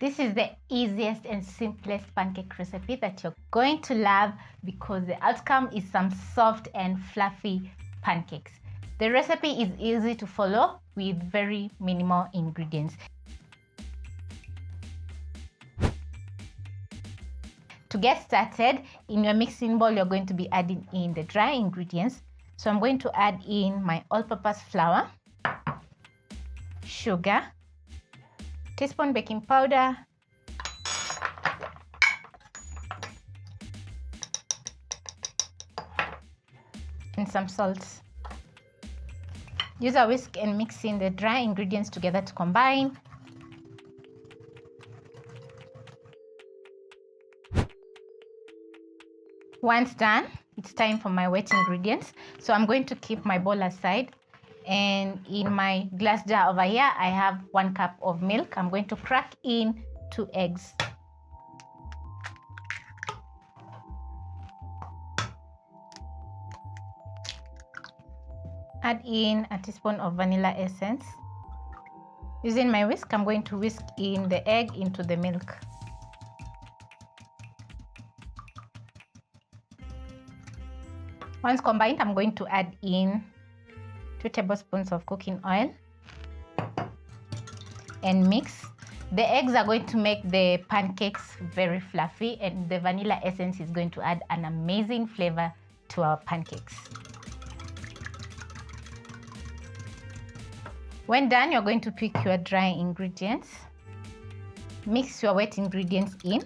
This is the easiest and simplest pancake recipe that you're going to love because the outcome is some soft and fluffy pancakes. The recipe is easy to follow with very minimal ingredients. To get started, in your mixing bowl, you're going to be adding in the dry ingredients. So I'm going to add in my all-purpose flour, sugar, teaspoon baking powder, and some salt. Use a whisk and mix in the dry ingredients together to combine. Once done, it's time for my wet ingredients. So I'm going to keep my bowl aside, and in my glass jar over here I have 1 cup of milk. I'm going to crack in 2 eggs. Add in a teaspoon of vanilla essence. Using my whisk, I'm going to whisk in the egg into the milk. Once combined, I'm going to add in 2 tablespoons of cooking oil and mix. The eggs are going to make the pancakes very fluffy, and the vanilla essence is going to add an amazing flavor to our pancakes. When done, you're going to pick your dry ingredients. Mix your wet ingredients in.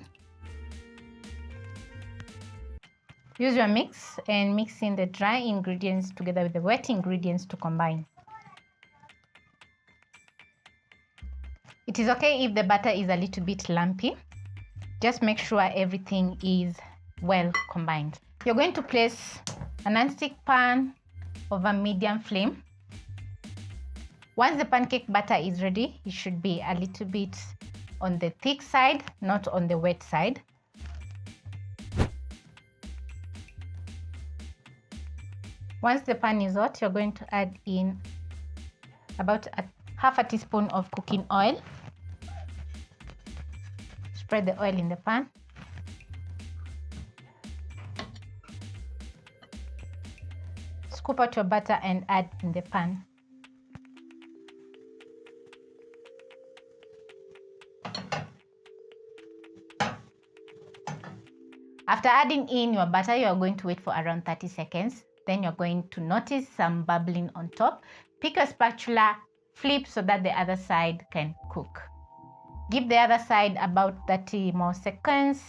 Use your mix and mix in the dry ingredients together with the wet ingredients to combine. It is okay if the batter is a little bit lumpy. Just make sure everything is well combined. You're going to place a non-stick pan over medium flame. Once the pancake batter is ready, it should be a little bit on the thick side, not on the wet side. Once the pan is hot, you're going to add in about half a teaspoon of cooking oil. Spread the oil in the pan. Scoop out your butter and add in the pan. After adding in your butter, you are going to wait for around 30 seconds. Then you're going to notice some bubbling on top. Pick a spatula, flip so that the other side can cook. Give the other side about 30 more seconds.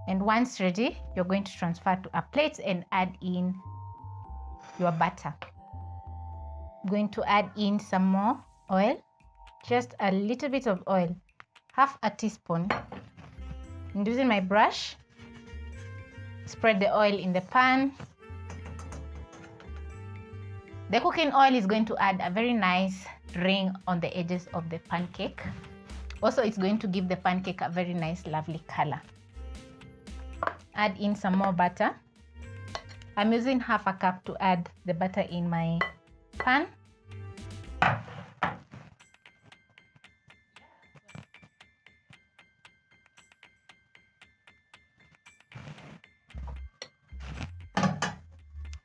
And once ready, you're going to transfer to a plate and add in your butter. I'm going to add in some more oil, just a little bit of oil, half a teaspoon. And using my brush, spread the oil in the pan. The cooking oil is going to add a very nice ring on the edges of the pancake. Also, it's going to give the pancake a very nice, lovely color. Add in some more butter. I'm using half a cup to add the butter in my pan.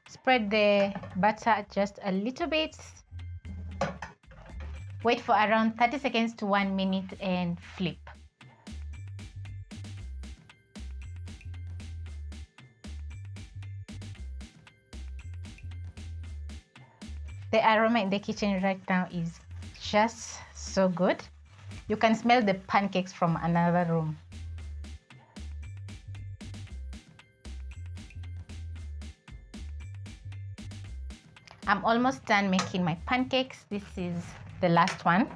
Spread the butter just a little bit. Wait for around 30 seconds to 1 minute and flip. The aroma in the kitchen right now is just so good. You can smell the pancakes from another room. I'm almost done making my pancakes. This is the last one.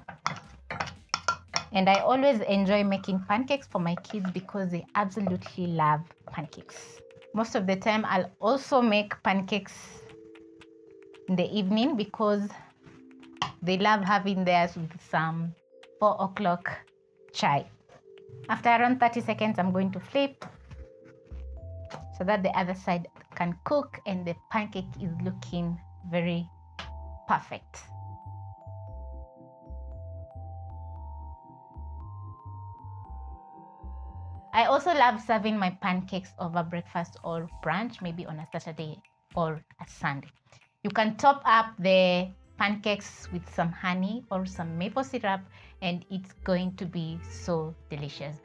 And I always enjoy making pancakes for my kids because they absolutely love pancakes. Most of the time, I'll also make pancakes in the evening because they love having theirs with some 4 o'clock chai. After around 30 seconds, I'm going to flip so that the other side can cook and the pancake is looking very perfect. I also love serving my pancakes over breakfast or brunch, maybe on a Saturday or a Sunday. You can top up the pancakes with some honey or some maple syrup, and it's going to be so delicious.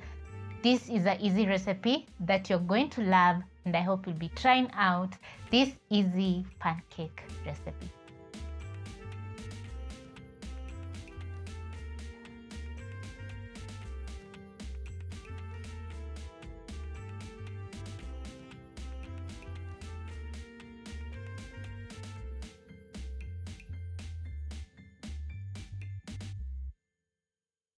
This is an easy recipe that you're going to love, and I hope you'll be trying out this easy pancake recipe.